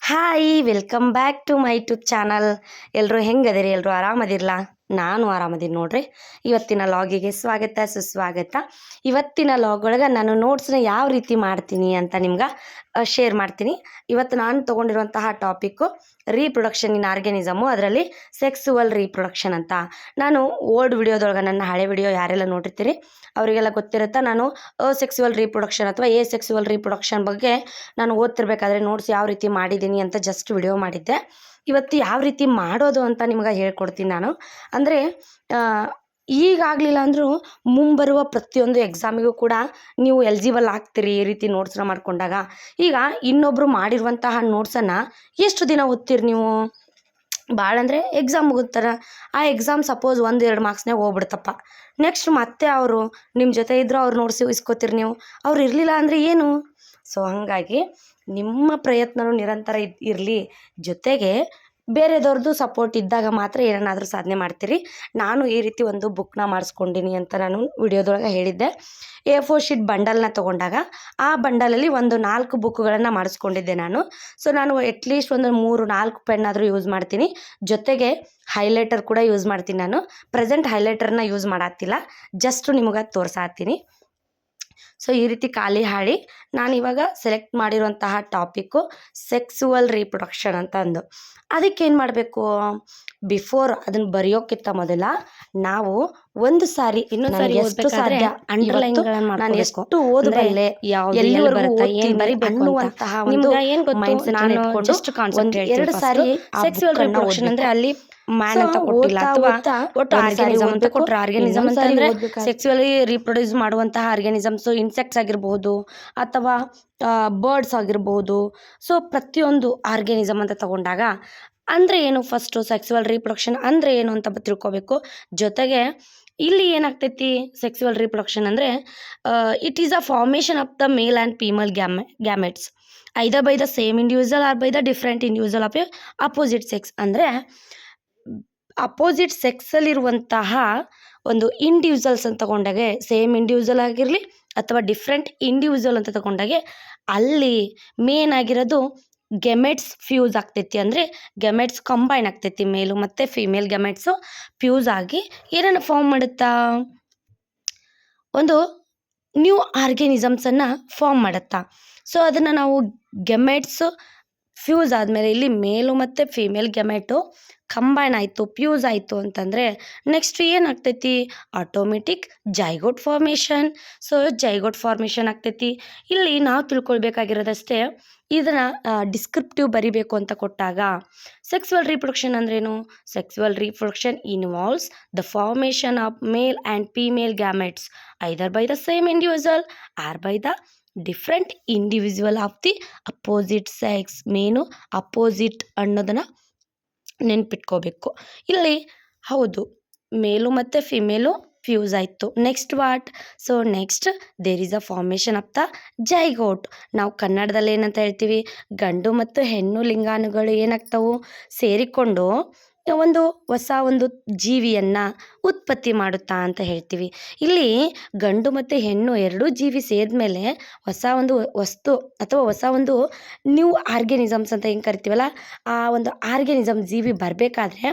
Hi welcome back to my YouTube channel. ಎಲ್ಲರೂ ಹೆಂಗದಿರಿ? ಎಲ್ಲರೂ ಆರಾಮದಿರಲ್ಲ? ನಾನು ಆರಾಮದೀನಿ ನೋಡ್ರಿ. ಇವತ್ತಿನ ಲಾಗಿಗೆ ಸ್ವಾಗತ ಸುಸ್ವಾಗತ. ಇವತ್ತಿನ ಲಾಗ್ ಒಳಗೆ ನಾನು ನೋಟ್ಸ್ನ ಯಾವ ರೀತಿ ಮಾಡ್ತೀನಿ ಅಂತ ನಿಮ್ಗೆ ಶೇರ್ ಮಾಡ್ತೀನಿ. ಇವತ್ತು ನಾನು ತೊಗೊಂಡಿರುವಂತಹ ಟಾಪಿಕ್ಕು ರೀಪ್ರೊಡಕ್ಷನ್ ಇನ್ ಆರ್ಗ್ಯಾನಿಸಮು, ಅದರಲ್ಲಿ ಸೆಕ್ಸುವಲ್ ರೀಪ್ರೊಡಕ್ಷನ್ ಅಂತ. ನಾನು ಓಲ್ಡ್ ವಿಡಿಯೋದೊಳಗೆ, ನನ್ನ ಹಳೆ ವಿಡಿಯೋ ಯಾರೆಲ್ಲ ನೋಡಿರ್ತೀರಿ ಅವರಿಗೆಲ್ಲ ಗೊತ್ತಿರುತ್ತಾ, ನಾನು ಸೆಕ್ಸುವಲ್ ರೀಪ್ರೊಡಕ್ಷನ್ ಅಥವಾ ಸೆಕ್ಸುವಲ್ ರೀಪ್ರೊಡಕ್ಷನ್ ಬಗ್ಗೆ ನಾನು ಓದ್ತಿರ್ಬೇಕಾದ್ರೆ ನೋಟ್ಸ್ ಯಾವ ರೀತಿ ಮಾಡಿದ್ದೀನಿ ಅಂತ ಜಸ್ಟ್ ವಿಡಿಯೋ ಮಾಡಿದ್ದೆ. ಇವತ್ತು ಯಾವ ರೀತಿ ಮಾಡೋದು ಅಂತ ನಿಮ್ಗೆ ಹೇಳ್ಕೊಡ್ತೀನಿ ನಾನು. ಅಂದರೆ ಈಗಾಗಲಿಲ್ಲ ಅಂದರೂ ಮುಂಬರುವ ಪ್ರತಿಯೊಂದು ಎಕ್ಸಾಮಿಗೂ ಕೂಡ ನೀವು ಎಲಿಜಿಬಲ್ ಆಗ್ತೀರಿ ಈ ರೀತಿ ನೋಟ್ಸ್ನ ಮಾಡ್ಕೊಂಡಾಗ. ಈಗ ಇನ್ನೊಬ್ಬರು ಮಾಡಿರುವಂತಹ ನೋಟ್ಸನ್ನು ಎಷ್ಟು ದಿನ ಓದ್ತೀರಿ ನೀವು? ಭಾಳ ಅಂದರೆ ಎಕ್ಸಾಮ್ ಮುಗಿಸ್ತಾರೆ, ಆ ಎಕ್ಸಾಮ್ ಸಪೋಸ್ 1-2 ಮಾರ್ಕ್ಸ್ನಾಗ ಹೋಗ್ಬಿಡ್ತಪ್ಪ. ನೆಕ್ಸ್ಟ್ ಮತ್ತೆ ಅವರು ನಿಮ್ಮ ಜೊತೆ ಇದ್ದರೂ ಅವ್ರು ನೋಟ್ಸ್ ಇಸ್ಕೋತೀರಿ ನೀವು, ಅವ್ರು ಇರಲಿಲ್ಲ ಅಂದರೆ ಏನು? ಸೊ ಹಾಗಾಗಿ ನಿಮ್ಮ ಪ್ರಯತ್ನವೂ ನಿರಂತರ ಇರಲಿ, ಜೊತೆಗೆ ಬೇರೆದವ್ರದ್ದು ಸಪೋರ್ಟ್ ಇದ್ದಾಗ ಮಾತ್ರ ಏನನ್ನಾದರೂ ಸಾಧನೆ ಮಾಡ್ತೀರಿ. ನಾನು ಈ ರೀತಿ ಒಂದು ಬುಕ್ನ ಮಾಡಿಸ್ಕೊಂಡಿನಿ ಅಂತ ನಾನು ವಿಡಿಯೋದೊಳಗೆ ಹೇಳಿದ್ದೆ. A4 ಶೀಟ್ ಬಂಡಲ್ನ ತೊಗೊಂಡಾಗ ಆ ಬಂಡಲಲ್ಲಿ ಒಂದು 4 ಬುಕ್ಗಳನ್ನು ಮಾಡಿಸ್ಕೊಂಡಿದ್ದೆ ನಾನು. ಸೊ ನಾನು ಅಟ್ಲೀಸ್ಟ್ ಒಂದು 3-4 ಪೆನ್ನಾದರೂ ಯೂಸ್ ಮಾಡ್ತೀನಿ. ಜೊತೆಗೆ ಹೈಲೈಟರ್ ಕೂಡ ಯೂಸ್ ಮಾಡ್ತೀನಿ. ನಾನು ಪ್ರೆಸೆಂಟ್ ಹೈಲೈಟರ್ನ ಯೂಸ್ ಮಾಡತ್ತಿಲ್ಲ, ಜಸ್ಟ್ ನಿಮಗೆ ತೋರಿಸಾತೀನಿ. ಸೊ ಈ ರೀತಿ ಖಾಲಿ ಹಾಳಿ ನಾನು ಇವಾಗ ಸೆಲೆಕ್ಟ್ ಮಾಡಿರುವಂತಹ ಟಾಪಿಕ್ಕು ಸೆಕ್ಸುವಲ್ ರೀಪ್ರೊಡಕ್ಷನ್ ಅಂತ ಅಂದು. ಅದಕ್ಕೇನು ಮಾಡಬೇಕು? ಬಿಫೋರ್ ಅದನ್ನು ಬರೆಯೋಕ್ಕಿಂತ ಮೊದಲ ನಾವು ಒಂದು ಸಾರಿ ಇನ್ನೊಂದು ಸಾರಿ ಎಷ್ಟು ಸಾಧ್ಯ ಅಂಡರ್ಲೈನ್ಗಳನ್ನು ನಾನು ಎಷ್ಟು ಓದಬಲ್ಲೆ, ಎಲ್ಲಿವರೆಗೂ ಓದ್ತೀನಿ ಅನ್ನುವಂತಹ ಒಂದು ಮೈಂಡ್ಸೆಟ್ ನಾನು ಜಸ್ಟ್ ಕಾನ್ಸಂಟ್ರೇಟ್ 2 ಸಾರಿ ಸೆಕ್ಸುವಲ್ ರೀಪ್ರೊಡಕ್ಷನ್ ಅಂದರೆ ಅಲ್ಲಿ ಮ್ಯಾನ್ ಅಂತ ಕೊಟ್ಟಿಲ್ಲ, ಅಥವಾ ಒಟ್ಟು ಆರ್ಗ್ಯಾನಿಸಮ್ ಅಂತ ಕೊಟ್ಟರೆ. ಆರ್ಗ್ಯಾನಿಸಮ್ ಅಂತಂದರೆ ಸೆಕ್ಸುವಲಿ ರೀಪ್ರೊಡ್ಯೂಸ್ ಮಾಡುವಂತಹ ಆರ್ಗ್ಯಾನಿಸಮ್ಸು ಇನ್ಸೆಕ್ಟ್ಸ್ ಆಗಿರಬಹುದು ಅಥವಾ ಬರ್ಡ್ಸ್ ಆಗಿರಬಹುದು. ಸೊ ಪ್ರತಿಯೊಂದು ಆರ್ಗ್ಯಾನಿಸಮ್ ಅಂತ ತಗೊಂಡಾಗ ಅಂದರೆ ಏನು, ಫಸ್ಟು ಸೆಕ್ಸುವಲ್ ರೀಪ್ರೊಡಕ್ಷನ್ ಅಂದರೆ ಏನು ಅಂತ ತಿಳ್ಕೊಬೇಕು. ಜೊತೆಗೆ ಇಲ್ಲಿ ಏನಾಗ್ತೈತಿ, ಸೆಕ್ಸುವಲ್ ರೀಪ್ರೊಡಕ್ಷನ್ ಅಂದರೆ it is a formation of the male and female gametes either by the same individual or by the different individual of a opposite sex. ಅಂದರೆ ಅಪೋಸಿಟ್ ಸೆಕ್ಸಲ್ಲಿರುವಂತಹ ಒಂದು ಇಂಡಿವಿಜುವಲ್ಸ್ ಅಂತ ತಗೊಂಡಾಗೆ, ಸೇಮ್ ಇಂಡಿವಿಜುವಲ್ ಆಗಿರಲಿ ಅಥವಾ ಡಿಫ್ರೆಂಟ್ ಇಂಡಿವಿಜುವಲ್ ಅಂತ ತಗೊಂಡಾಗೆ, ಅಲ್ಲಿ main ಆಗಿರೋದು gametes fuse ಆಗ್ತೈತಿ. ಅಂದರೆ ಗೆಮೆಟ್ಸ್ ಕಂಬೈನ್ ಆಗ್ತೈತಿ, ಮೇಲು ಮತ್ತು ಫಿಮೇಲ್ ಗೆಮೆಟ್ಸು ಫ್ಯೂಸ್ ಆಗಿ ಏನನ್ನು ಫಾರ್ಮ್ ಮಾಡುತ್ತಾ, ಒಂದು ನ್ಯೂ ಆರ್ಗ್ಯಾನಿಸಮ್ಸನ್ನು ಫಾರ್ಮ್ ಮಾಡುತ್ತಾ. ಸೊ ಅದನ್ನು ನಾವು ಗೆಮೆಟ್ಸ್ ಫ್ಯೂಸ್ ಆದಮೇಲೆ ಇಲ್ಲಿ ಮೇಲು ಮತ್ತು ಫಿಮೇಲ್ ಗೆಮೆಟು ಕಂಬೈನ್ ಆಯಿತು, ಫ್ಯೂಸ್ ಆಯಿತು ಅಂತಂದರೆ ನೆಕ್ಸ್ಟ್ ಏನಾಗ್ತೈತಿ, automatic zygote formation. So zygote formation ಆಗ್ತೈತಿ. ಇಲ್ಲಿ ನಾವು ತಿಳ್ಕೊಳ್ಬೇಕಾಗಿರೋದಷ್ಟೇ, ಇದನ್ನು ಡಿಸ್ಕ್ರಿಪ್ಟಿವ್ ಬರಿಬೇಕು ಅಂತ ಕೊಟ್ಟಾಗ ಸೆಕ್ಸುವಲ್ ರೀಪ್ರೊಡಕ್ಷನ್ ಅಂದ್ರೇನು? Sexual reproduction involves the formation of male and female gametes either by the same individual or by the different individual of the opposite sex. ಮೇನು ಅಪೋಸಿಟ್ ಅನ್ನೋದನ್ನು ನೆನ್ಪಿಟ್ಕೋಬೇಕು. ಇಲ್ಲಿ ಹೌದು, ಮೇಲು ಮತ್ತು ಫಿಮೇಲು ಫ್ಯೂಸ್ ಆಯಿತು. Next what? So next there is a formation of the zygote. ನಾವು ಕನ್ನಡದಲ್ಲಿ ಏನಂತ ಹೇಳ್ತೀವಿ, ಗಂಡು ಮತ್ತು ಹೆಣ್ಣು ಲಿಂಗಾಣುಗಳು ಏನಾಗ್ತಾವು, ಸೇರಿಕೊಂಡು ಒಂದು ಹೊಸ ಒಂದು ಜೀವಿಯನ್ನು ಉತ್ಪತ್ತಿ ಮಾಡುತ್ತಾ ಅಂತ ಹೇಳ್ತೀವಿ. ಇಲ್ಲಿ ಗಂಡು ಮತ್ತು ಹೆಣ್ಣು ಎರಡೂ ಜೀವಿ ಸೇರಿದ್ಮೇಲೆ ಹೊಸ ಒಂದು ವಸ್ತು ಅಥವಾ ಹೊಸ ಒಂದು ನ್ಯೂ ಆರ್ಗ್ಯಾನಿಸಮ್ಸ್ ಅಂತ ಹೆಂಗೆ ಕರಿತೀವಲ್ಲ, ಆ ಒಂದು ಆರ್ಗ್ಯಾನಿಸಮ್ ಜೀವಿ ಬರಬೇಕಾದ್ರೆ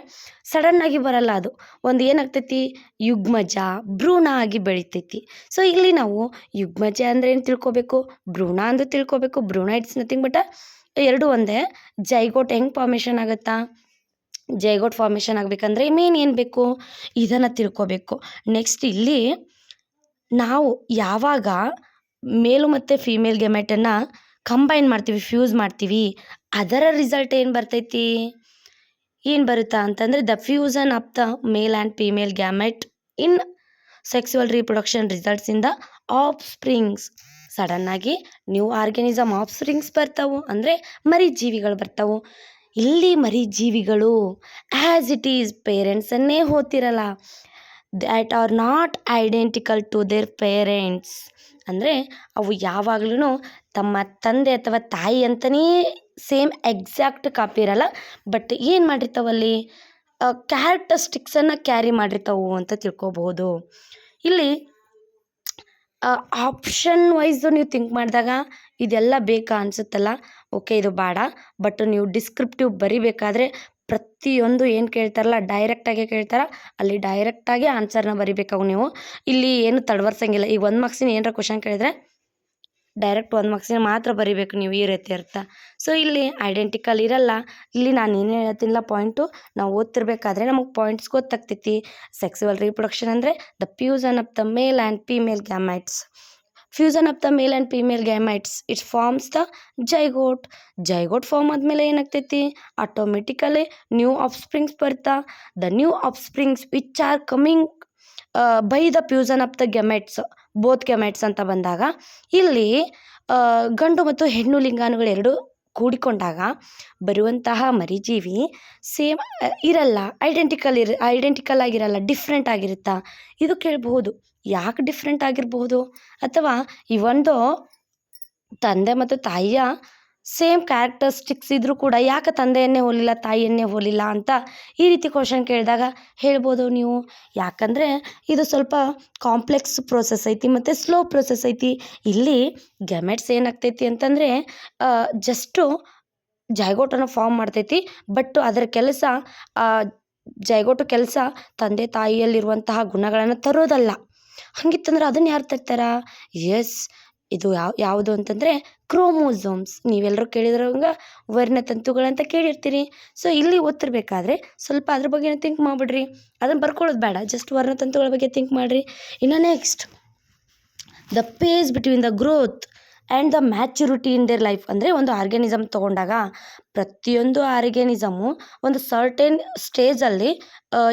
ಸಡನ್ನಾಗಿ ಬರಲ್ಲ. ಅದು ಒಂದು ಏನಾಗ್ತೈತಿ, ಯುಗ್ಮಜ ಭ್ರೂಣ ಆಗಿ ಬೆಳಿತೈತಿ. ಸೊ ಇಲ್ಲಿ ನಾವು ಯುಗ್ಮಜ ಅಂದರೆ ಏನು ತಿಳ್ಕೊಬೇಕು, ಭ್ರೂಣ ಅಂದರೆ ತಿಳ್ಕೊಬೇಕು. ಭ್ರೂಣ ಇಟ್ಸ್ ನಥಿಂಗ್ ಬಟ್ ಎರಡು ಒಂದೇ. ಜೈಗೋಟ್ ಹೆಂಗೆ ಫಾರ್ಮೇಷನ್ ಆಗುತ್ತಾ, ಜೈಗೋಟ್ ಫಾರ್ಮೇಷನ್ ಆಗಬೇಕಂದ್ರೆ ಮೇನ್ ಏನು ಬೇಕು, ಇದನ್ನು ತಿಳ್ಕೊಬೇಕು. ನೆಕ್ಸ್ಟ್ ಇಲ್ಲಿ ನಾವು ಯಾವಾಗ ಮೇಲು ಮತ್ತು ಫೀಮೇಲ್ ಗೆಮೆಟನ್ನು ಕಂಬೈನ್ ಮಾಡ್ತೀವಿ, ಫ್ಯೂಸ್ ಮಾಡ್ತೀವಿ, ಅದರ ರಿಸಲ್ಟ್ ಏನು ಬರ್ತೈತಿ, ಏನು ಬರುತ್ತಾ ಅಂತಂದರೆ the fusion of the male and female gamete in sexual reproduction results in the offsprings. ಸಡನ್ನಾಗಿ ನ್ಯೂ ಆರ್ಗ್ಯಾನಿಸಮ್ ಆಫ್ ಸ್ಪ್ರಿಂಗ್ಸ್ ಬರ್ತಾವು, ಅಂದರೆ ಮರಿ ಜೀವಿಗಳು ಬರ್ತಾವು. ಇಲ್ಲಿ ಮರಿ ಜೀವಿಗಳು ಆ್ಯಸ್ ಇಟ್ ಈಸ್ ಪೇರೆಂಟ್ಸನ್ನೇ ಹೋಗ್ತಿರಲ್ಲ, that are not identical to their parents. ಅಂದರೆ ಅವು ಯಾವಾಗ್ಲೂ ತಮ್ಮ ತಂದೆ ಅಥವಾ ತಾಯಿ ಅಂತಲೇ ಸೇಮ್ ಎಕ್ಸಾಕ್ಟ್ ಕಾಪಿ ಇರಲ್ಲ, ಬಟ್ ಏನು ಮಾಡಿರ್ತಾವಲ್ಲಿ ಕ್ಯಾರೆಕ್ಟರಿಸ್ಟಿಕ್ಸನ್ನು ಕ್ಯಾರಿ ಮಾಡಿರ್ತಾವು ಅಂತ ತಿಳ್ಕೊಬಹುದು. ಇಲ್ಲಿ ಆಪ್ಷನ್ ವೈಸು ನೀವು ಥಿಂಕ್ ಮಾಡಿದಾಗ ಇದೆಲ್ಲ ಬೇಕಾ ಅನಿಸುತ್ತಲ್ಲ, ಓಕೆ ಇದು ಬೇಡ. ಬಟ್ ನೀವು ಡಿಸ್ಕ್ರಿಪ್ಟಿವ್ ಬರಿಬೇಕಾದ್ರೆ ಪ್ರತಿಯೊಂದು ಏನು ಕೇಳ್ತಾರಲ್ಲ ಡೈರೆಕ್ಟಾಗೆ ಕೇಳ್ತಾರ, ಅಲ್ಲಿ ಡೈರೆಕ್ಟಾಗಿ ಆನ್ಸರ್ನ ಬರಿಬೇಕಾವು ನೀವು. ಇಲ್ಲಿ ಏನು ತಡವರ್ಸಂಗಿಲ್ಲ. ಈಗ 1 ಮಾರ್ಕ್ಸಿನ ಏನಾರ ಕ್ವಶನ್ ಕೇಳಿದ್ರೆ ಡೈರೆಕ್ಟ್ 1 ಮಾರ್ಕ್ಸಿನ ಮಾತ್ರ ಬರಿಬೇಕು ನೀವು, ಈ ರೀತಿ ಇರ್ತಾ. ಸೊ ಇಲ್ಲಿ ಐಡೆಂಟಿಕಲ್ ಇರಲ್ಲ. ಇಲ್ಲಿ ನಾನು ಏನೇ ಹೇಳ್ತೀನಿಲ್ಲ ಪಾಯಿಂಟು, ನಾವು ಓದ್ತಿರ್ಬೇಕಾದ್ರೆ ನಮಗೆ ಪಾಯಿಂಟ್ಸ್ ಗೊತ್ತಾಗ್ತೈತಿ. ಸೆಕ್ಸುವಲ್ ರೀಪ್ರೊಡಕ್ಷನ್ ಅಂದರೆ the fusion of the male and female gametes. Fusion of the male and female gametes it's forms the zygote. Zygote form ಆದಮೇಲೆ ಏನಾಗ್ತೈತಿ, ಆಟೋಮೆಟಿಕಲಿ ನ್ಯೂ ಆಫ್ ಸ್ಪ್ರಿಂಗ್ಸ್ ಬರ್ತಾ. The new offsprings which are coming by the fusion of the gametes, both gametes ಅಂತ ಬಂದಾಗ ಇಲ್ಲಿ ಗಂಡು ಮತ್ತು ಹೆಣ್ಣು ಲಿಂಗಾಣುಗಳು ಎರಡು ಕೂಡಿಕೊಂಡಾಗ ಬರುವಂತಹ ಮರಿಜೀವಿ ಸೇಮ್ ಇರಲ್ಲ, ಐಡೆಂಟಿಕಲ್ ಆಗಿರಲ್ಲ, ಡಿಫ್ರೆಂಟ್ ಆಗಿರುತ್ತಾ. ಇದು ಕೇಳಬಹುದು, ಯಾಕೆ ಡಿಫ್ರೆಂಟ್ ಆಗಿರಬಹುದು, ಅಥವಾ ಈ ಒಂದು ತಂದೆ ಮತ್ತು ತಾಯಿಯ ಸೇಮ್ ಕ್ಯಾರೆಕ್ಟರಿಸ್ಟಿಕ್ಸ್ ಇದ್ದರೂ ಕೂಡ ಯಾಕೆ ತಂದೆಯನ್ನೇ ಹೋಲಿಲ್ಲ ತಾಯಿಯನ್ನೇ ಹೋಲಿಲ್ಲ ಅಂತ ಈ ರೀತಿ ಕ್ವಶನ್ ಕೇಳಿದಾಗ ಹೇಳ್ಬೋದು ನೀವು. ಯಾಕಂದರೆ ಇದು ಸ್ವಲ್ಪ ಕಾಂಪ್ಲೆಕ್ಸ್ ಪ್ರೋಸೆಸ್ ಐತಿ ಮತ್ತು ಸ್ಲೋ ಪ್ರೋಸೆಸ್ ಐತಿ. ಇಲ್ಲಿ ಗ್ಯಾಮೆಟ್ಸ್ ಏನಾಗ್ತೈತಿ ಅಂತಂದರೆ ಜಸ್ಟು ಜೈಗೋಟನ್ನು ಫಾರ್ಮ್ ಮಾಡ್ತೈತಿ. ಬಟ್ ಅದರ ಕೆಲಸ ಜೈಗೋಟು ಕೆಲಸ ತಂದೆ ತಾಯಿಯಲ್ಲಿರುವಂತಹ ಗುಣಗಳನ್ನು ತರೋದಲ್ಲ. ಹಂಗಿತ್ತಂದ್ರೆ ಅದನ್ನು ಯಾರು ತರ್ತಾರ? ಎಸ್, ಇದು ಯಾವುದು ಅಂತಂದರೆ ಕ್ರೋಮೋಸೋಮ್ಸ್. ನೀವೆಲ್ಲರೂ ಕೇಳಿದ್ರಂಗೆ ವರ್ಣತಂತುಗಳಂತ ಕೇಳಿರ್ತೀರಿ. ಸೊ ಇಲ್ಲಿ ಓದ್ತಿರ್ಬೇಕಾದ್ರೆ ಸ್ವಲ್ಪ ಅದ್ರ ಬಗ್ಗೆ ಥಿಂಕ್ ಮಾಡಿಬಿಡ್ರಿ. ಅದನ್ನು ಬರ್ಕೊಳ್ಳೋದು ಬೇಡ, ಜಸ್ಟ್ ವರ್ಣತಂತುಗಳ ಬಗ್ಗೆ ಥಿಂಕ್ ಮಾಡಿರಿ. ಇನ್ನು next, the phase between the growth and the maturity in their life. ಅಂದರೆ ಒಂದು ಆರ್ಗ್ಯಾನಿಸಮ್ ತೊಗೊಂಡಾಗ ಪ್ರತಿಯೊಂದು ಆರ್ಗ್ಯಾನಿಸಮು ಒಂದು ಸರ್ಟೆನ್ ಸ್ಟೇಜಲ್ಲಿ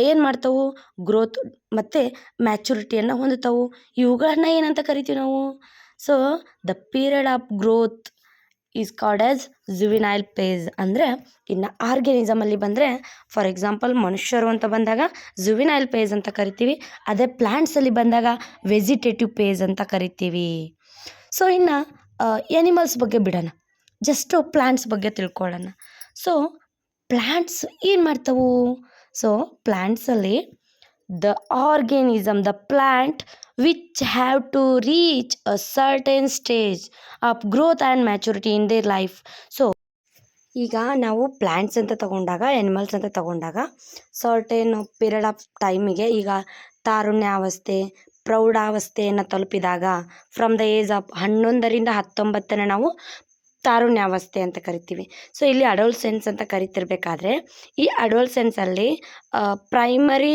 ಏನು ಮಾಡ್ತಾವು, ಗ್ರೋತ್ ಮತ್ತು ಮ್ಯಾಚುರಿಟಿಯನ್ನು ಹೊಂದುತ್ತವು. ಇವುಗಳನ್ನ ಏನಂತ ಕರಿತೀವಿ ನಾವು? So the period of growth is called as juvenile phase. ಅಂದರೆ ಇನ್ನು ಆರ್ಗ್ಯಾನಿಸಮಲ್ಲಿ ಬಂದರೆ ಫಾರ್ ಎಕ್ಸಾಂಪಲ್ ಮನುಷ್ಯರು ಅಂತ ಬಂದಾಗ ಜುವಿನೈಲ್ ಫೇಸ್ ಅಂತ ಕರಿತೀವಿ. ಅದೇ ಪ್ಲ್ಯಾಂಟ್ಸಲ್ಲಿ ಬಂದಾಗ ವೆಜಿಟೇಟಿವ್ ಫೇಸ್ ಅಂತ ಕರಿತೀವಿ. ಸೊ ಇನ್ನು ಎನಿಮಲ್ಸ್ ಬಗ್ಗೆ ಬಿಡೋಣ, ಜಸ್ಟು ಪ್ಲ್ಯಾಂಟ್ಸ್ ಬಗ್ಗೆ ತಿಳ್ಕೊಳ್ಳೋಣ. ಸೊ ಪ್ಲ್ಯಾಂಟ್ಸ್ ಏನು ಮಾಡ್ತಾವು? ಸೊ ಪ್ಲ್ಯಾಂಟ್ಸಲ್ಲಿ the organism, the plant which have to reach a certain stage of growth and maturity in their life. So ಈಗ ನಾವು ಪ್ಲ್ಯಾಂಟ್ಸ್ ಅಂತ ತಗೊಂಡಾಗ, ಎನಿಮಲ್ಸ್ ಅಂತ ತಗೊಂಡಾಗ ಸರ್ಟೇನ್ ಪೀರಿಯಡ್ ಆಫ್ ಟೈಮಿಗೆ, ಈಗ ತಾರುಣ್ಯಾವಸ್ಥೆ, ಪ್ರೌಢಾವಸ್ಥೆಯನ್ನು ತಲುಪಿದಾಗ ಫ್ರಮ್ ದ ಏಜ್ ಆಫ್ 11ರಿಂದ 19 ನಾವು ತಾರುಣ್ಯಾವಸ್ಥೆ ಅಂತ ಕರಿತೀವಿ. ಸೊ ಇಲ್ಲಿ ಅಡೋಲ್ಸೆನ್ಸ್ ಅಂತ ಕರಿತಿರ್ಬೇಕಾದ್ರೆ ಈ ಅಡೋಲ್ಸೆನ್ಸಲ್ಲಿ ಪ್ರೈಮರಿ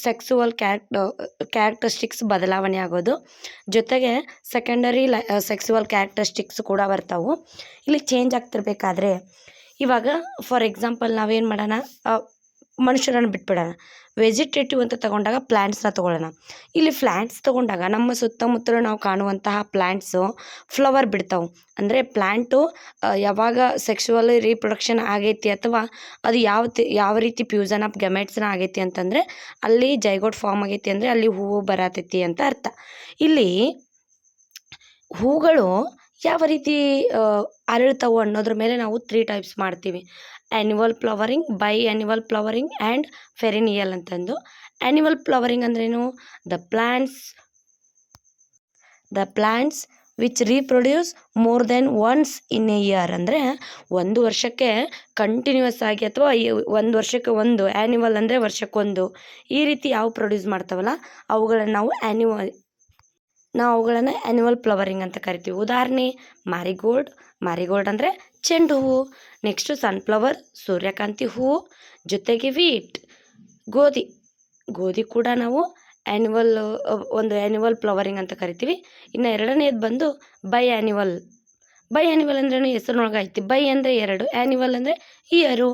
ಸೆಕ್ಸುವಲ್ ಕ್ಯಾರೆಕ್ಟರಿಸ್ಟಿಕ್ಸ್ ಬದಲಾವಣೆ ಆಗೋದು, ಜೊತೆಗೆ ಸೆಕೆಂಡರಿ ಸೆಕ್ಸುವಲ್ ಕ್ಯಾರೆಕ್ಟರಿಸ್ಟಿಕ್ಸ್ ಕೂಡ ಬರ್ತಾವೆ. ಇಲ್ಲಿ ಚೇಂಜ್ ಆಗ್ತಿರ್ಬೇಕಾದ್ರೆ ಇವಾಗ ಫಾರ್ ಎಕ್ಸಾಂಪಲ್ ನಾವೇನು ಮಾಡೋಣ, ಮನುಷ್ಯರನ್ನು ಬಿಟ್ಬಿಡೋಣ. ವೆಜಿಟೇಟಿವ್ ಅಂತ ತಗೊಂಡಾಗ ಪ್ಲ್ಯಾಂಟ್ಸ್ನ ತೊಗೊಳ್ಳೋಣ. ಇಲ್ಲಿ ಪ್ಲ್ಯಾಂಟ್ಸ್ ತೊಗೊಂಡಾಗ ನಮ್ಮ ಸುತ್ತಮುತ್ತಲು ನಾವು ಕಾಣುವಂತಹ ಪ್ಲ್ಯಾಂಟ್ಸು ಫ್ಲವರ್ ಬಿಡ್ತಾವೆ. ಅಂದರೆ ಪ್ಲ್ಯಾಂಟು ಯಾವಾಗ ಸೆಕ್ಸುವಲ್ ರೀಪ್ರೊಡಕ್ಷನ್ ಆಗೈತಿ ಅಥವಾ ಅದು ಯಾವ ರೀತಿ ಫ್ಯೂಸನ್ ಆಫ್ ಗ್ಯಾಮೆಟ್ಸ್ನ ಆಗೈತಿ ಅಂತಂದರೆ ಅಲ್ಲಿ ಜೈಗೋಟ್ ಫಾರ್ಮ್ ಆಗೈತಿ ಅಂದರೆ ಅಲ್ಲಿ ಹೂವು ಬರತೈತಿ ಅಂತ ಅರ್ಥ. ಇಲ್ಲಿ ಹೂಗಳು ಯಾವ ರೀತಿ ಅರಳ್ತಾವು ಅನ್ನೋದ್ರ ಮೇಲೆ ನಾವು 3 ಟೈಪ್ಸ್ ಮಾಡ್ತೀವಿ. Annual flowering, biannual flowering and perennial ಅಂತಂದು. ಆ್ಯನ್ಯುವಲ್ ಫ್ಲವರಿಂಗ್ ಅಂದ್ರೇನು? The plants which reproduce more than once in a year. ಅಂದರೆ ಒಂದು ವರ್ಷಕ್ಕೆ ಕಂಟಿನ್ಯೂಸ್ ಆಗಿ ಅಥವಾ 1 ವರ್ಷಕ್ಕೆ ಒಂದು, ಆ್ಯನ್ಯುವಲ್ ಅಂದರೆ ವರ್ಷಕ್ಕೊಂದು, ಈ ರೀತಿ ಯಾವ ಪ್ರೊಡ್ಯೂಸ್ ಮಾಡ್ತಾವಲ್ಲ ಅವುಗಳನ್ನು ನಾವು ಆ್ಯನ್ಯುವಲ್ ಫ್ಲವರಿಂಗ್ ಅಂತ ಕರಿತೀವಿ. ಉದಾಹರಣೆ ಮಾರಿಗೋಲ್ಡ್ ಅಂದರೆ ಚೆಂಡು ಹೂವು. ನೆಕ್ಸ್ಟು ಸನ್ಫ್ಲವರ್, ಸೂರ್ಯಕಾಂತಿ ಹೂವು, ಜೊತೆಗೆ ವೀಟ್, ಗೋಧಿ ಕೂಡ ನಾವು ಆ್ಯನ್ಯುವಲ್ ಫ್ಲವರಿಂಗ್ ಅಂತ ಕರಿತೀವಿ. ಇನ್ನು ಎರಡನೇದು ಬಂದು ಬೈ ಆ್ಯನ್ಯುವಲ್ ಅಂದ್ರೇನು? ಹೆಸರಿನೊಳಗೆ ಐತಿ. ಬೈ ಅಂದರೆ 2, ಆ್ಯನ್ಯುವಲ್ ಅಂದರೆ ಇಯರು.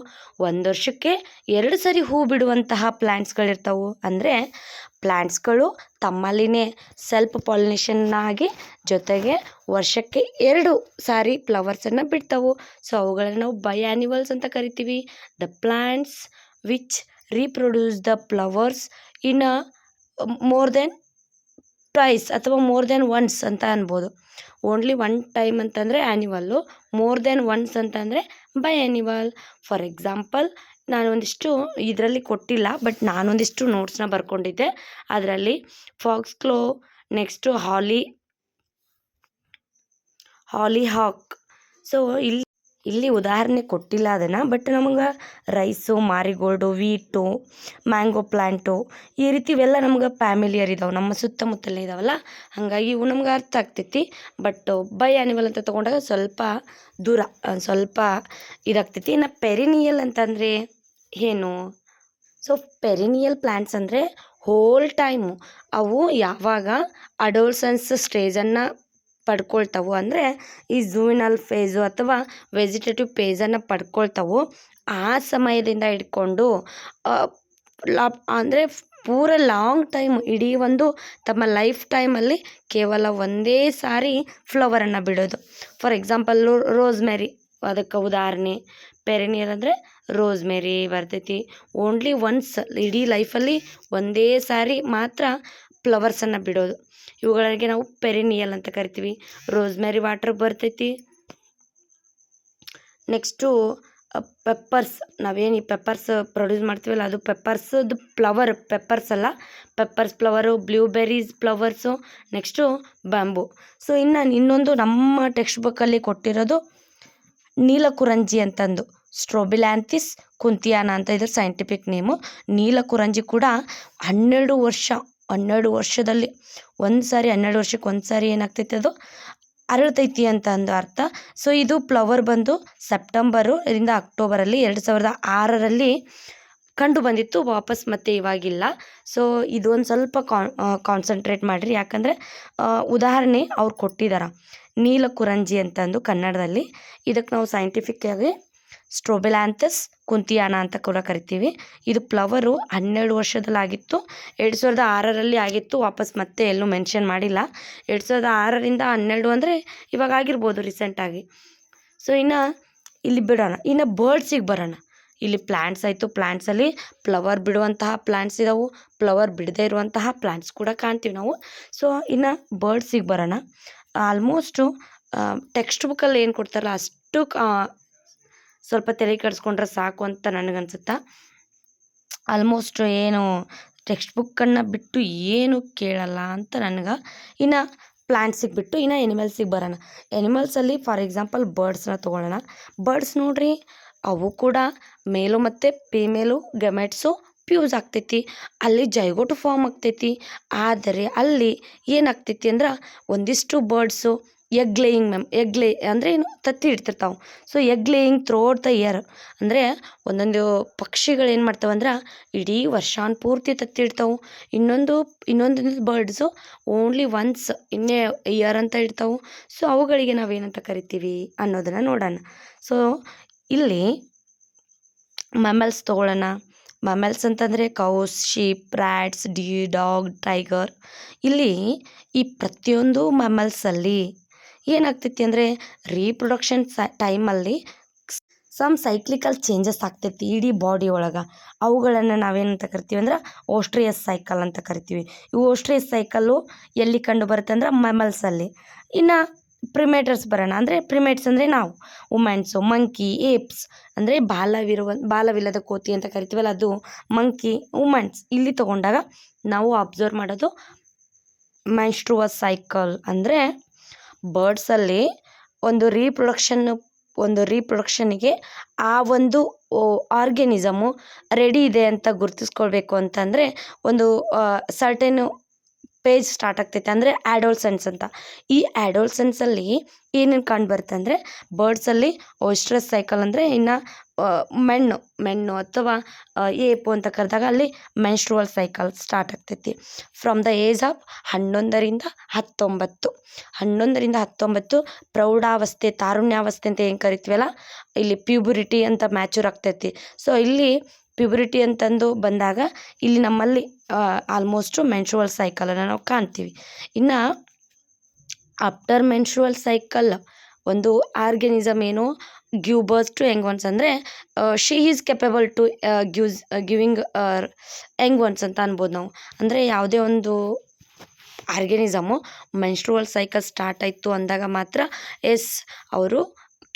1 ವರ್ಷಕ್ಕೆ 2 ಸರಿ ಹೂ ಬಿಡುವಂತಹ ಪ್ಲ್ಯಾಂಟ್ಸ್ಗಳಿರ್ತಾವೆ. ಅಂದರೆ ಪ್ಲ್ಯಾಂಟ್ಸ್ಗಳು ತಮ್ಮಲ್ಲಿನೇ ಸೆಲ್ಫ್ ಪಾಲಿನೇಷನ್ ಆಗಿ ಜೊತೆಗೆ ವರ್ಷಕ್ಕೆ 2 ಸಾರಿ ಫ್ಲವರ್ಸನ್ನು ಬಿಡ್ತಾವೆ. ಸೊ ಅವುಗಳನ್ನು ನಾವು ಬೈ ಆ್ಯನ್ಯುವಲ್ಸ್ ಅಂತ ಕರಿತೀವಿ. The plants which reproduce the flowers in more than twice ಅಥವಾ ಮೋರ್ ದೆನ್ ಒನ್ಸ್ ಅಂತ ಅನ್ಬೋದು. ಓನ್ಲಿ 1 ಟೈಮ್ ಅಂತಂದರೆ ಆ್ಯನ್ಯುವಲ್ಲು, ಮೋರ್ ದೆನ್ ಒನ್ಸ್ ಅಂತಂದರೆ ಬೈ ಆ್ಯನ್ಯುವಲ್. ಫಾರ್ ಎಕ್ಸಾಂಪಲ್ ನಾನು ಒಂದಿಷ್ಟು ಇದರಲ್ಲಿ ಕೊಟ್ಟಿಲ್ಲ, ಬಟ್ ನಾನೊಂದಿಷ್ಟು ನೋಟ್ಸ್ನ ಬರ್ಕೊಂಡಿದ್ದೆ. ಅದರಲ್ಲಿ ಫಾಕ್ಸ್ಕ್ಲೋ, ನೆಕ್ಸ್ಟು ಹಾಲಿ ಹಾಕ್. ಸೊ ಇಲ್ಲಿ ಇಲ್ಲಿ ಉದಾಹರಣೆ ಕೊಟ್ಟಿಲ್ಲ ಅದನ್ನು, ಬಟ್ ನಮಗೆ ರೈಸು, ಮಾರಿಗೋಲ್ಡು, ವೀಟು, ಮ್ಯಾಂಗೋ ಪ್ಲ್ಯಾಂಟು ಈ ರೀತಿ ಇವೆಲ್ಲ ನಮ್ಗೆ ಫ್ಯಾಮಿಲಿಯರ್ ಇದಾವೆ, ನಮ್ಮ ಸುತ್ತಮುತ್ತಲೇ ಇದಾವಲ್ಲ, ಹಾಗಾಗಿ ಇವು ನಮ್ಗೆ ಅರ್ಥ ಆಗ್ತೈತಿ. ಬಟ್ ಬೈ ಆ್ಯನಿಮಲ್ ಅಂತ ತೊಗೊಂಡಾಗ ಸ್ವಲ್ಪ ದೂರ ಸ್ವಲ್ಪ ಇದಾಗ್ತೈತಿ. ಇನ್ನು ಪೆರಿನಿಯಲ್ ಅಂತಂದರೆ ಏನು? ಸೊ ಪೆರಿನಿಯಲ್ ಪ್ಲ್ಯಾಂಟ್ಸ್ ಅಂದರೆ ಹೋಲ್ ಟೈಮು ಅವು ಯಾವಾಗ ಅಡೋಲ್ಸನ್ಸ್ ಸ್ಟೇಜನ್ನು ಪಡ್ಕೊಳ್ತಾವು, ಅಂದರೆ ಈ ಝೂವಿನಲ್ ಫೇಸು ಅಥವಾ ವೆಜಿಟೇಟಿವ್ ಫೇಸನ್ನು ಪಡ್ಕೊಳ್ತಾವು, ಆ ಸಮಯದಿಂದ ಹಿಡ್ಕೊಂಡು ಅಂದರೆ ಪೂರ ಲಾಂಗ್ ಟೈಮ್, ಇಡೀ ಒಂದು ತಮ್ಮ ಲೈಫ್ ಟೈಮಲ್ಲಿ ಕೇವಲ ಒಂದೇ ಸಾರಿ ಫ್ಲವರನ್ನು ಬಿಡೋದು. ಫಾರ್ ಎಕ್ಸಾಂಪಲ್ಲು ರೋಸ್ಮೆರಿ ಅದಕ್ಕೆ ಉದಾಹರಣೆ. ಪೆರಿನಿಯಲ್ ಅಂದರೆ ರೋಸ್ಮೆರಿ ಬರ್ತೈತಿ, ಓನ್ಲಿ ಒನ್ಸ್ ಇಡೀ ಲೈಫಲ್ಲಿ ಒಂದೇ ಸಾರಿ ಮಾತ್ರ ಫ್ಲವರ್ಸನ್ನು ಬಿಡೋದು. ಇವುಗಳಿಗೆ ನಾವು ಪೆರಿನಿಯಲ್ ಅಂತ ಕರಿತೀವಿ. ರೋಸ್ಮೆರಿ ವಾಟರ್ ಬರ್ತೈತಿ. ನೆಕ್ಸ್ಟು ಪೆಪ್ಪರ್ಸ್, ನಾವೇನು ಈ ಪೆಪ್ಪರ್ಸ್ ಪ್ರೊಡ್ಯೂಸ್ ಮಾಡ್ತೀವಲ್ಲ ಅದು ಪೆಪ್ಪರ್ಸದು ಫ್ಲವರ್, ಪೆಪ್ಪರ್ಸ್ ಅಲ್ಲ, peppers flower, blueberries flowers, next bamboo. So ಇನ್ನೊಂದು ನಮ್ಮ ಟೆಕ್ಸ್ಟ್ ಬುಕ್ಕಲ್ಲಿ ಕೊಟ್ಟಿರೋದು ನೀಲಕುರಂಜಿ ಅಂತಂದು, ಸ್ಟ್ರೋಬಿಲ್ಯಾಂಥಿಸ್ ಕುಂತಿಯಾನ ಅಂತ ಇದ್ರ ಸೈಂಟಿಫಿಕ್ ನೇಮು. ನೀಲಕುರಂಜಿ ಕೂಡ 12 ವರ್ಷದಲ್ಲಿ ಒಂದು ಸಾರಿ, 12 ವರ್ಷಕ್ಕೆ ಒಂದು ಸಾರಿ ಏನಾಗ್ತೈತಿ ಅದು ಅರಳ್ತೈತಿ ಅಂತ ಅಂದು ಅರ್ಥ. ಸೊ ಇದು ಫ್ಲವರ್ ಬಂದು ಸೆಪ್ಟೆಂಬರು ಇಂದ ಅಕ್ಟೋಬರಲ್ಲಿ 2006ರಲ್ಲಿ ಕಂಡು ಬಂದಿತ್ತು, ವಾಪಸ್ ಮತ್ತೆ ಇವಾಗಿಲ್ಲ. ಸೊ ಇದು ಒಂದು ಸ್ವಲ್ಪ ಕಾನ್ಸಂಟ್ರೇಟ್ ಮಾಡಿರಿ, ಯಾಕಂದರೆ ಉದಾಹರಣೆ ಅವ್ರು ಕೊಟ್ಟಿದ್ದಾರೆ ನೀಲಕುರಂಜಿ ಅಂತಂದು ಕನ್ನಡದಲ್ಲಿ. ಇದಕ್ಕೆ ನಾವು ಸೈಂಟಿಫಿಕ್ಕಾಗಿ ಸ್ಟ್ರೋಬಿಲ್ಯಾಂಥಸ್ ಕುಂತಿಯಾನ ಅಂತ ಕೂಡ ಕರಿತೀವಿ. ಇದು ಫ್ಲವರು 12 ವರ್ಷದಲ್ಲಾಗಿತ್ತು, 2006ರಲ್ಲಿ ಆಗಿತ್ತು, ವಾಪಸ್ ಮತ್ತೆ ಎಲ್ಲೂ ಮೆನ್ಷನ್ ಮಾಡಿಲ್ಲ. 2006ರಿಂದ 12 ಅಂದರೆ ಇವಾಗ ಆಗಿರ್ಬೋದು ರೀಸೆಂಟಾಗಿ. ಸೊ ಇನ್ನು ಇಲ್ಲಿ ಬಿಡೋಣ, ಇನ್ನು ಬರ್ಡ್ಸಿಗೆ ಬರೋಣ. ಇಲ್ಲಿ ಪ್ಲ್ಯಾಂಟ್ಸ್ ಆಯಿತು, ಪ್ಲ್ಯಾಂಟ್ಸಲ್ಲಿ ಫ್ಲವರ್ ಬಿಡುವಂತಹ ಪ್ಲ್ಯಾಂಟ್ಸ್ ಇದಾವೆ, ಫ್ಲವರ್ ಬಿಡದೇ ಇರುವಂತಹ ಪ್ಲ್ಯಾಂಟ್ಸ್ ಕೂಡ ಕಾಣ್ತೀವಿ ನಾವು. ಸೊ ಇನ್ನು ಬರ್ಡ್ಸಿಗೆ ಬರೋಣ. ಆಲ್ಮೋಸ್ಟು ಟೆಕ್ಸ್ಟ್ ಬುಕ್ಕಲ್ಲಿ ಏನು ಕೊಡ್ತಾರಲ್ಲ ಅಷ್ಟು ಸ್ವಲ್ಪ ತಲೆ ಕೆಡಿಸ್ಕೊಂಡ್ರೆ ಸಾಕು ಅಂತ ನನಗನ್ಸುತ್ತಾ. ಆಲ್ಮೋಸ್ಟ್ ಏನು ಟೆಕ್ಸ್ಟ್ ಬುಕ್ಕನ್ನು ಬಿಟ್ಟು ಏನು ಕೇಳಲ್ಲ ಅಂತ ನನಗೆ. ಇನ್ನು ಪ್ಲ್ಯಾಂಟ್ಸಿಗೆ ಬಿಟ್ಟು ಇನ್ನು ಎನಿಮಲ್ಸಿಗೆ ಬರೋಣ. ಎನಿಮಲ್ಸಲ್ಲಿ ಫಾರ್ ಎಕ್ಸಾಂಪಲ್ ಬರ್ಡ್ಸ್ನ ತೊಗೊಳ್ಳೋಣ. ಬರ್ಡ್ಸ್ ನೋಡ್ರಿ, ಅವು ಕೂಡ ಮೇಲು ಮತ್ತು ಫೀಮೇಲು ಗೆಮೆಟ್ಸು ಫ್ಯೂಸ್ ಆಗ್ತೈತಿ, ಅಲ್ಲಿ ಜೈಗೋಟು ಫಾರ್ಮ್ ಆಗ್ತೈತಿ. ಆದರೆ ಅಲ್ಲಿ ಏನಾಗ್ತೈತಿ ಅಂದ್ರೆ ಒಂದಿಷ್ಟು ಬರ್ಡ್ಸು ಎಗ್ ಅಂದರೆ ಏನು ತತ್ತಿ ಇಡ್ತಿರ್ತಾವೆ. So egg laying throughout the year, ಅಂದರೆ ಒಂದೊಂದು ಪಕ್ಷಿಗಳು ಏನು ಮಾಡ್ತಾವೆ ಅಂದ್ರೆ ಇಡೀ ವರ್ಷಾನ್ ಪೂರ್ತಿ ತತ್ತಿ ಇಡ್ತಾವೆ. ಇನ್ನೊಂದು ಬರ್ಡ್ಸು ಓನ್ಲಿ ಒನ್ಸ್ ಇನ್ನೇ ಇಯರ್ ಅಂತ ಇಡ್ತಾವೆ. ಸೊ ಅವುಗಳಿಗೆ ನಾವೇನಂತ ಕರಿತೀವಿ ಅನ್ನೋದನ್ನು ನೋಡೋಣ. ಸೊ ಇಲ್ಲಿ ಮ್ಯಾಮಲ್ಸ್ ತೊಗೊಳ್ಳೋಣ. ಮ್ಯಾಮಲ್ಸ್ ಅಂತಂದರೆ ಕೌಸ್, ಶೀಪ್, ರ್ಯಾಟ್ಸ್, ಡಾಗ್, ಟೈಗರ್. ಇಲ್ಲಿ ಈ ಪ್ರತಿಯೊಂದು ಮ್ಯಾಮಲ್ಸಲ್ಲಿ ಏನಾಗ್ತೈತಿ ಅಂದರೆ ರೀಪ್ರೊಡಕ್ಷನ್ ಟೈಮಲ್ಲಿ ಸಮ್ ಸೈಕ್ಲಿಕಲ್ ಚೇಂಜಸ್ ಆಗ್ತೈತಿ ಇಡೀ ಬಾಡಿ ಒಳಗೆ. ಅವುಗಳನ್ನು ನಾವೇನಂತ ಕರಿತೀವಿ ಅಂದ್ರೆ ಓಸ್ಟ್ರಿಯಸ್ ಸೈಕಲ್ ಅಂತ ಕರಿತೀವಿ. ಇವು ಓಸ್ಟ್ರಿಯಸ್ ಸೈಕಲ್ಲು ಎಲ್ಲಿ ಕಂಡು ಬರುತ್ತೆ ಅಂದ್ರೆ ಮ್ಯಾಮಲ್ಸಲ್ಲಿ. ಇನ್ನು ಪ್ರಿಮೇಟರ್ಸ್ ಬರೋಣ. ಅಂದರೆ ಪ್ರಿಮೇಟ್ಸ್ ಅಂದರೆ ನಾವು ವುಮೆನ್ಸು, ಮಂಕಿ, ಏಪ್ಸ್ ಅಂದರೆ ಬಾಲವಿಲ್ಲದ ಕೋತಿ ಅಂತ ಕರಿತೀವಲ್ಲ ಅದು ಮಂಕಿ, ವುಮೆನ್ಸ್. ಇಲ್ಲಿ ತೊಗೊಂಡಾಗ ನಾವು ಅಬ್ಸರ್ವ್ ಮಾಡೋದು ಮೆನ್ಸ್ಟ್ರುವಸ್ ಸೈಕಲ್. ಅಂದರೆ ಬರ್ಡ್ಸಲ್ಲಿ ಒಂದು ರೀಪ್ರೊಡಕ್ಷನ್ನಿಗೆ ಆ ಒಂದು ಆರ್ಗ್ಯಾನಿಸಮು ರೆಡಿ ಇದೆ ಅಂತ ಗುರುತಿಸ್ಕೊಳ್ಬೇಕು ಅಂತಂದರೆ ಒಂದು ಸರ್ಟೆನು ಪೇಜ್ ಸ್ಟಾರ್ಟ್ ಆಗ್ತೈತೆ, ಅಂದರೆ ಆ್ಯಡೋಲ್ಸೆನ್ಸ್ ಅಂತ. ಈ ಆ್ಯಡೋಲ್ಸೆನ್ಸಲ್ಲಿ ಏನೇನು ಕಂಡು ಬರುತ್ತೆ ಅಂದರೆ ಬರ್ಡ್ಸಲ್ಲಿ ಓಸ್ಟ್ರಸ್ ಸೈಕಲ್ ಅಂದರೆ ಇನ್ನು ಮೆನ್ನು ಅಥವಾ ಏಪು ಅಂತ ಕರೆದಾಗ ಅಲ್ಲಿ ಮೆನ್ಸ್ಟ್ರುವಲ್ ಸೈಕಲ್ ಸ್ಟಾರ್ಟ್ ಆಗ್ತೈತಿ. ಫ್ರಮ್ ದ ಏಜ್ ಆಫ್ 11ರಿಂದ 19 ಪ್ರೌಢಾವಸ್ಥೆ, ತಾರುಣ್ಯಾವಸ್ಥೆ ಅಂತ ಏನು ಕರಿತೀವಲ್ಲ, ಇಲ್ಲಿ ಪ್ಯೂಬರಿಟಿ ಅಂತ ಮ್ಯಾಚೂರ್ ಆಗ್ತೈತಿ. ಸೊ ಇಲ್ಲಿ ಪ್ಯೂಬರಿಟಿ ಅಂತಂದು ಬಂದಾಗ ಇಲ್ಲಿ ನಮ್ಮಲ್ಲಿ ಆಲ್ಮೋಸ್ಟು ಮೆನ್ಸ್ಟ್ರುವಲ್ ಸೈಕಲನ್ನು ನಾವು ಕಾಣ್ತೀವಿ. ಇನ್ನು ಆಫ್ಟರ್ ಮೆನ್ಸ್ಟ್ರುವಲ್ ಸೈಕಲ್ ಒಂದು ಆರ್ಗ್ಯಾನಿಸಮ್ ಏನು give birth to young ones, ಅಂದರೆ she is capable to giving young ones ಅಂತ ಅನ್ಬೋದು ನಾವು. ಅಂದರೆ ಯಾವುದೇ ಒಂದು ಆರ್ಗ್ಯಾನಿಸಮು ಮೆನ್ಸ್ಟ್ರುವಲ್ ಸೈಕಲ್ ಸ್ಟಾರ್ಟ್ ಆಯಿತು ಅಂದಾಗ ಮಾತ್ರ ಅವರು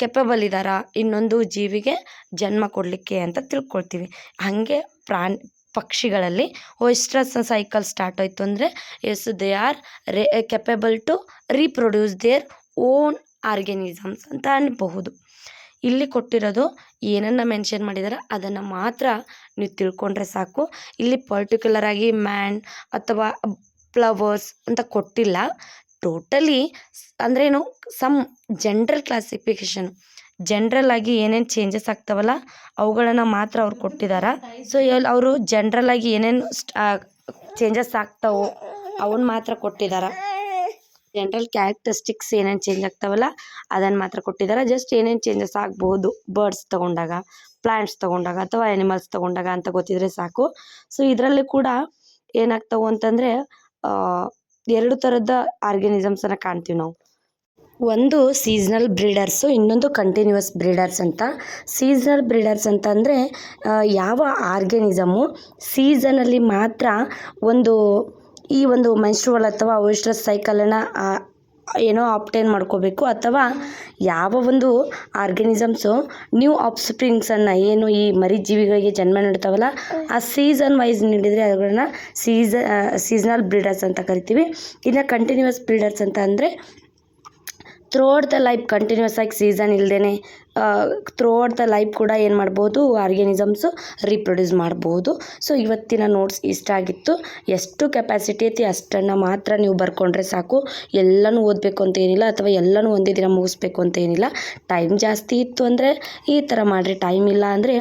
ಕೆಪಬಲ್ ಇದ್ದಾರಾ ಇನ್ನೊಂದು ಜೀವಿಗೆ ಜನ್ಮ ಕೊಡಲಿಕ್ಕೆ ಅಂತ ತಿಳ್ಕೊಳ್ತೀವಿ. ಹಾಗೆ ಪಕ್ಷಿಗಳಲ್ಲಿ ಓಸ್ಟ್ರಸ್ ಸೈಕಲ್ ಸ್ಟಾರ್ಟ್ ಆಯಿತು ಅಂದರೆ they are capable to reproduce their own organisms ಅಂತ ಅನ್ಬಹುದು. ಇಲ್ಲಿ ಕೊಟ್ಟಿರೋದು ಏನನ್ನು ಮೆನ್ಷನ್ ಮಾಡಿದ್ದಾರೆ ಅದನ್ನು ಮಾತ್ರ ನೀವು ತಿಳ್ಕೊಂಡ್ರೆ ಸಾಕು. ಇಲ್ಲಿ ಪರ್ಟಿಕ್ಯುಲರ್ ಆಗಿ ಮ್ಯಾನ್ ಅಥವಾ ಫ್ಲವರ್ಸ್ ಅಂತ ಕೊಟ್ಟಿಲ್ಲ. ಟೋಟಲಿ ಅಂದ್ರೇನು ಸಮ್ ಜನ್ರಲ್ ಕ್ಲಾಸಿಫಿಕೇಷನ್, ಜನ್ರಲ್ ಆಗಿ ಏನೇನು ಚೇಂಜಸ್ ಆಗ್ತಾವಲ್ಲ ಅವುಗಳನ್ನು ಮಾತ್ರ ಅವ್ರು ಕೊಟ್ಟಿದ್ದಾರೆ. ಸೊ ಅವರು ಜನ್ರಲ್ ಆಗಿ ಏನೇನು ಚೇಂಜಸ್ ಆಗ್ತಾವೋ ಅವನ್ನ ಮಾತ್ರ ಕೊಟ್ಟಿದ್ದಾರೆ. ಜನರಲ್ ಕ್ಯಾರೆಕ್ಟರಿಸ್ಟಿಕ್ಸ್ ಏನೇನು ಚೇಂಜ್ ಆಗ್ತಾವಲ್ಲ ಅದನ್ನು ಮಾತ್ರ ಕೊಟ್ಟಿದ್ದಾರೆ. ಜಸ್ಟ್ ಏನೇನು ಚೇಂಜಸ್ ಆಗ್ಬೋದು ಬರ್ಡ್ಸ್ ತೊಗೊಂಡಾಗ, ಪ್ಲ್ಯಾಂಟ್ಸ್ ತೊಗೊಂಡಾಗ ಅಥವಾ ಆ್ಯನಿಮಲ್ಸ್ ತೊಗೊಂಡಾಗ ಅಂತ ಗೊತ್ತಿದ್ರೆ ಸಾಕು. ಸೊ ಇದರಲ್ಲಿ ಕೂಡ ಏನಾಗ್ತಾವೆ ಅಂತಂದರೆ 2 ಥರದ ಆರ್ಗ್ಯಾನಿಸಮ್ಸನ್ನು ಕಾಣ್ತೀವಿ ನಾವು. ಒಂದು ಸೀಸ್ನಲ್ ಬ್ರೀಡರ್ಸು, ಇನ್ನೊಂದು ಕಂಟಿನ್ಯೂಯಸ್ ಬ್ರೀಡರ್ಸ್ ಅಂತ. ಸೀಸ್ನಲ್ ಬ್ರೀಡರ್ಸ್ ಅಂತಂದರೆ ಯಾವ ಆರ್ಗ್ಯಾನಿಸಮು ಸೀಸನಲ್ಲಿ ಮಾತ್ರ ಈ ಒಂದು ಮೆನ್ಸ್ಟ್ರುವಲ್ ಅಥವಾ ಓಯಿಸ್ಟ್ರಸ್ ಸೈಕಲನ್ನು ಏನೋ ಆಪ್ಟೇನ್ ಮಾಡ್ಕೋಬೇಕು, ಅಥವಾ ಯಾವ ಒಂದು ಆರ್ಗ್ಯಾನಿಸಮ್ಸು ನ್ಯೂ ಆಫ್ಸ್ಪ್ರಿಂಗ್ಸನ್ನು ಏನು ಈ ಮರಿಜೀವಿಗಳಿಗೆ ಜನ್ಮ ನೀಡ್ತಾವಲ್ಲ ಆ ಸೀಸನ್ ವೈಸ್ ನೀಡಿದರೆ ಅವುಗಳನ್ನ ಸೀಸನಲ್ ಬ್ರೀಡರ್ಸ್ ಅಂತ ಕರಿತೀವಿ. ಇನ್ನು ಕಂಟಿನ್ಯೂಯಸ್ ಬ್ರೀಡರ್ಸ್ ಅಂತ ಅಂದರೆ ಥ್ರೂಔಟ್ ದ ಲೈಫ್ ಕಂಟಿನ್ಯೂಸ್ ಆಗಿ ಸೀಸನ್ ಇಲ್ಲದೇ ಥ್ರೂಔಟ್ ದ ಲೈಫ್ ಕೂಡ ಏನು ಮಾಡ್ಬೋದು ಆರ್ಗ್ಯಾನಿಸಮ್ಸು ರೀಪ್ರೊಡ್ಯೂಸ್ ಮಾಡ್ಬೋದು. ಸೊ ಇವತ್ತಿನ ನೋಟ್ಸ್ ಇಷ್ಟ ಆಗಿತ್ತು. ಎಷ್ಟು ಕೆಪಾಸಿಟಿ ಐತಿ ಅಷ್ಟನ್ನು ಮಾತ್ರ ನೀವು ಬರ್ಕೊಂಡ್ರೆ ಸಾಕು. ಎಲ್ಲನೂ ಓದಬೇಕು ಅಂತ ಏನಿಲ್ಲ, ಅಥವಾ ಎಲ್ಲನೂ ಒಂದೇ ದಿನ ಮುಗಿಸ್ಬೇಕು ಅಂತ ಏನಿಲ್ಲ. ಟೈಮ್ ಜಾಸ್ತಿ ಇತ್ತು ಅಂದರೆ ಈ ಥರ ಮಾಡಿರಿ, ಟೈಮ್ ಇಲ್ಲ ಅಂದರೆ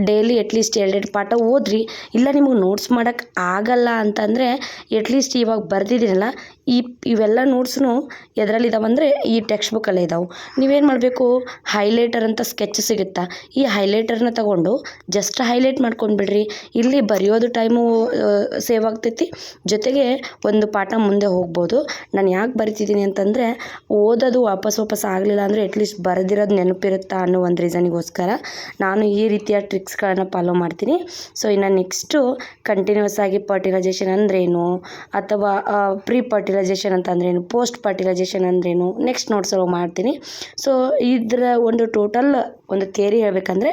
ಡೈಲಿ ಅಟ್ಲೀಸ್ಟ್ 2 ಪಾಠ ಓದ್ರಿ. ಇಲ್ಲ ನಿಮಗೆ ನೋಟ್ಸ್ ಮಾಡೋಕ್ಕೆ ಆಗಲ್ಲ ಅಂತಂದರೆ ಎಟ್ಲೀಸ್ಟ್ ಇವಾಗ ಬರೆದಿದ್ದೀನಲ್ಲ ಇವೆಲ್ಲ ನೋಟ್ಸ್ನು ಎದರಲ್ಲಿದ್ದಾವೆ ಅಂದರೆ ಈ ಟೆಕ್ಸ್ಟ್ ಬುಕ್ಕಲ್ಲೇ ಇದ್ದಾವೆ. ನೀವೇನು ಮಾಡಬೇಕು, ಹೈಲೈಟರ್ ಅಂತ ಸ್ಕೆಚ್ ಸಿಗುತ್ತಾ, ಈ ಹೈಲೈಟರ್ನ ತಗೊಂಡು ಜಸ್ಟ್ ಹೈಲೈಟ್ ಮಾಡ್ಕೊಂಡು ಬಿಡ್ರಿ. ಇಲ್ಲಿ ಬರೆಯೋದು ಟೈಮು ಸೇವ್ ಆಗ್ತೈತಿ, ಜೊತೆಗೆ ಒಂದು ಪಾಠ ಮುಂದೆ ಹೋಗ್ಬೋದು. ನಾನು ಯಾಕೆ ಬರಿತಿದ್ದೀನಿ ಅಂತಂದರೆ ಓದೋದು ವಾಪಸ್ ಆಗಲಿಲ್ಲ ಅಂದರೆ ಅಟ್ಲೀಸ್ಟ್ ಬರೆದಿರೋದು ನೆನಪಿರುತ್ತಾ ಅನ್ನೋ ಒಂದು ರೀಸನಿಗೋಸ್ಕರ ನಾನು ಈ ರೀತಿಯ ಟ್ರಿಕ್ಸ್ಗಳನ್ನು ಫಾಲೋ ಮಾಡ್ತೀನಿ. ಸೊ ಇನ್ನು ನೆಕ್ಸ್ಟು ಕಂಟಿನ್ಯೂಸ್ ಆಗಿ ಫರ್ಟಿಲೈಸೇಷನ್ ಅಂದ್ರೇನು, ಅಥವಾ ಪ್ರೀ ಫರ್ಟಿಲೈಸೇಷನ್ ಅಂತ ಅಂದ್ರೇನು, ಪೋಸ್ಟ್ ಫರ್ಟಿಲೈಸೇಷನ್ ಅಂದ್ರೇನು ನೆಕ್ಸ್ಟ್ ನೋಟ್ಸಲ್ಲಿ ಮಾಡ್ತೀನಿ. ಸೊ ಇದರ ಒಂದು ಟೋಟಲ್ ಒಂದು ಥಿಯರಿ ಹೇಳ್ಬೇಕಂದ್ರೆ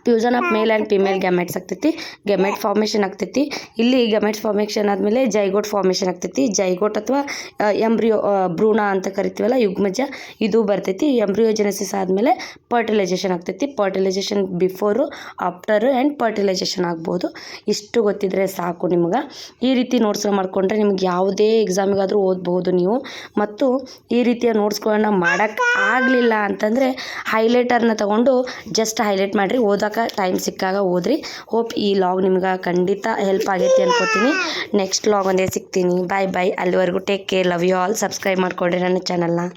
fusion of male and female gametes ಆಗ್ತೈತಿ, ಗ್ಯಾಮೆಟ್ ಫಾರ್ಮೇಷನ್ ಆಗ್ತೈತಿ. ಇಲ್ಲಿ ಗ್ಯಾಮೆಟ್ ಫಾರ್ಮೇಷನ್ ಆದಮೇಲೆ ಜೈಗೋಟ್ ಫಾರ್ಮೇಷನ್ ಆಗ್ತೈತಿ. ಜೈಗೋಟ್ ಅಥವಾ ಎಂಬ್ರಿಯೋ ಭ್ರೂಣ ಅಂತ ಕರಿತೀವಲ್ಲ ಯುಗ್ಮಜ, ಇದು ಬರ್ತೈತಿ. ಎಂಬ್ರಿಯೋಜೆನೆಸಿಸ್ ಆದಮೇಲೆ ಫರ್ಟಿಲೈಸೇಷನ್ ಆಗ್ತೈತಿ. Fertilization before, after and fertilization ಆಗ್ಬೋದು. ಇಷ್ಟು ಗೊತ್ತಿದ್ರೆ ಸಾಕು ನಿಮ್ಗೆ. ಈ ರೀತಿ ನೋಟ್ಸ್ನ ಮಾಡಿಕೊಂಡ್ರೆ ನಿಮ್ಗೆ ಯಾವುದೇ ಎಕ್ಸಾಮಿಗಾದರೂ ಓದ್ಬೋದು ನೀವು. ಮತ್ತು ಈ ರೀತಿಯ ನೋಟ್ಸ್ಗಳನ್ನ ಮಾಡೋಕ್ಕೆ ಆಗಲಿಲ್ಲ ಅಂತಂದರೆ ಹೈಲೈಟರ್ನ ತೊಗೊಂಡು ಜಸ್ಟ್ ಹೈಲೈಟ್ ಮಾಡಿರಿ, ಓದೋಕೆ ಟೈಮ್ ಸಿಕ್ಕಾಗ ಓದ್ರಿ. ಹೋಪ್ ಈ ಲಾಗ್ ನಿಮ್ಗೆ ಖಂಡಿತ ಹೆಲ್ಪ್ ಆಗೈತಿ ಅನ್ಕೋತೀನಿ. ನೆಕ್ಸ್ಟ್ ಲಾಗ್ ಒಂದೇ ಸಿಗ್ತೀನಿ. ಬಾಯ್. ಅಲ್ಲಿವರೆಗೂ take care, love you all. Subscribe ಮಾಡ್ಕೊಳ್ರಿ ನನ್ನ ಚಾನಲ್ನ.